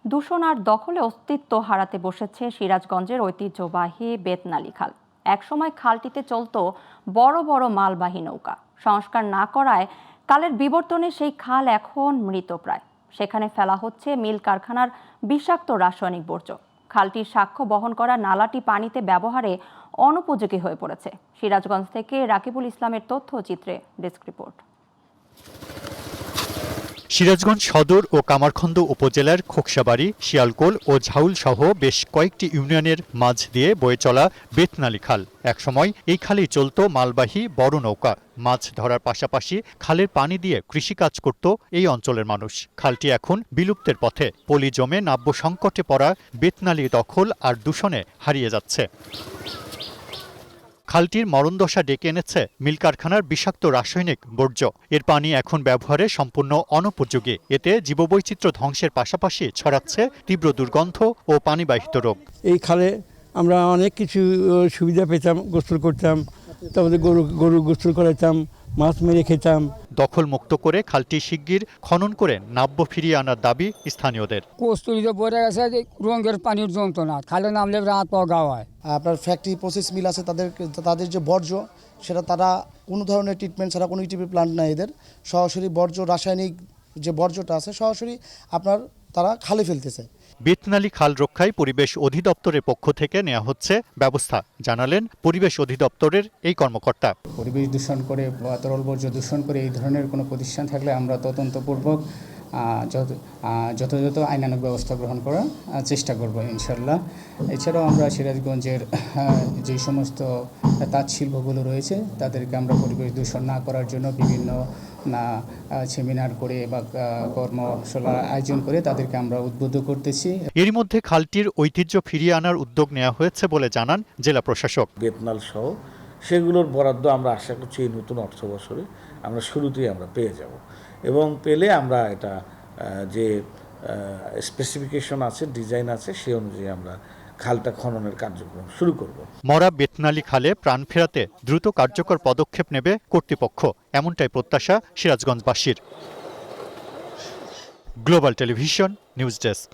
দূষণ আর দখলে অস্তিত্ব হারাতে বসেছে সিরাজগঞ্জের ঐতিহ্যবাহী বেতনালী খাল। একসময় খালটিতে চলতো বড় বড় মালবাহী নৌকা। সংস্কার না করায় কালের বিবর্তনে সেই খাল এখন মৃতপ্রায়। সেখানে ফেলা হচ্ছে মিল কারখানার বিষাক্ত রাসায়নিক বর্জ্য। খালটির সাক্ষ্য বহন করা নালাটি পানিতে ব্যবহারে অনুপযোগী হয়ে পড়েছে। সিরাজগঞ্জ থেকে রাকিবুল ইসলামের তথ্যচিত্রে ডেস্ক রিপোর্ট। সিরাজগঞ্জ সদর ও কামারখন্দ উপজেলার খোকসাবাড়ি, শিয়ালকোল ও ঝাউল সহ বেশ কয়েকটি ইউনিয়নের মাঝ দিয়ে বয়ে চলা বেতনালী খাল। একসময় এই খালেই চলত মালবাহী বড় নৌকা। মাছ ধরার পাশাপাশি খালের পানি দিয়ে কৃষিকাজ করত এই অঞ্চলের মানুষ। খালটি এখন বিলুপ্তের পথে। পলি জমে নাব্য সংকটে পড়া বেতনালী দখল আর দূষণে হারিয়ে যাচ্ছে। খালটির মরণদশা ডেকে এনেছে মিল কারখানার বিষাক্ত রাসায়নিক বর্জ্য। এর পানি এখন ব্যবহারে সম্পূর্ণ অনুপযোগী। এতে জীববৈচিত্র্য ধ্বংসের পাশাপাশি ছড়াচ্ছে তীব্র দুর্গন্ধ ও পানিবাহিত রোগ। এই খালে আমরা অনেক কিছু সুবিধা পেতাম, গোসল করতাম, তারপরে গরু গোসল করাইতাম, মাছ মেরে খেতাম। দখল মুক্ত করে খালটি শিগগির খনন করে নাব্য ফিরিয়ে আনার দাবি স্থানীয়দের। কস্তুরিতে পড়ে গেছে রঙের পানির যন্ত্রণা, খালে নামলে রাত পাওয়া গাওয়ায়। আপনার ফ্যাক্টরি প্রসেস মিল আছে, তাদের যে বর্জ্য সেটা তারা কোনো ধরনের ট্রিটমেন্ট ছাড়া, কোনো ইটিপি প্লান্ট নাই এদের, সরাসরি বর্জ্য রাসায়নিক যে বর্জ্যটা আছে সরাসরি তারা খালে ফেলতেছে। বেতনালী খাল রক্ষায় পরিবেশ অধিদপ্তরের পক্ষ থেকে নেওয়া হচ্ছে ব্যবস্থা, জানালেন পরিবেশ অধিদপ্তরের এই কর্মকর্তা। পরিবেশ দূষণ করে বা তরল বর্জ্য দূষণ করে এই ধরনের কোনো প্রতিষ্ঠান থাকলে আমরা তদন্তপূর্বক যথাযথ আইনানুগ ব্যবস্থা গ্রহণ করার চেষ্টা করব ইনশাল্লাহ। এছাড়াও আমরা সিরাজগঞ্জের যে সমস্ত তাঁত শিল্পগুলো রয়েছে তাদেরকে আমরা পরিবেশ দূষণ না করার জন্য বিভিন্ন সেমিনার করে বা কর্মশালার আয়োজন করে তাদেরকে আমরা উদ্বুদ্ধ করতেছি। এরই মধ্যে খালটির ঐতিহ্য ফিরিয়ে আনার উদ্যোগ নেওয়া হয়েছে বলে জানান জেলা প্রশাসক। বেতনাল সহ সেগুলোর বরাদ্দ আমরা আশা করছি এই নতুন অর্থ বছরে আমরা শুরুতেই আমরা পেয়ে যাব, এবং পেলে আমরা এটা যে স্পেসিফিকেশন আছে, ডিজাইন আছে, সেই অনুযায়ী আমরা খালটা খননের কার্যক্রম শুরু করব। মরা বেতনালী খালে প্রাণ ফেরাতে দ্রুত কার্যকর পদক্ষেপ নেবে কর্তৃপক্ষ, এমনটাই প্রত্যাশা সিরাজগঞ্জবাসীর। Global television news desk.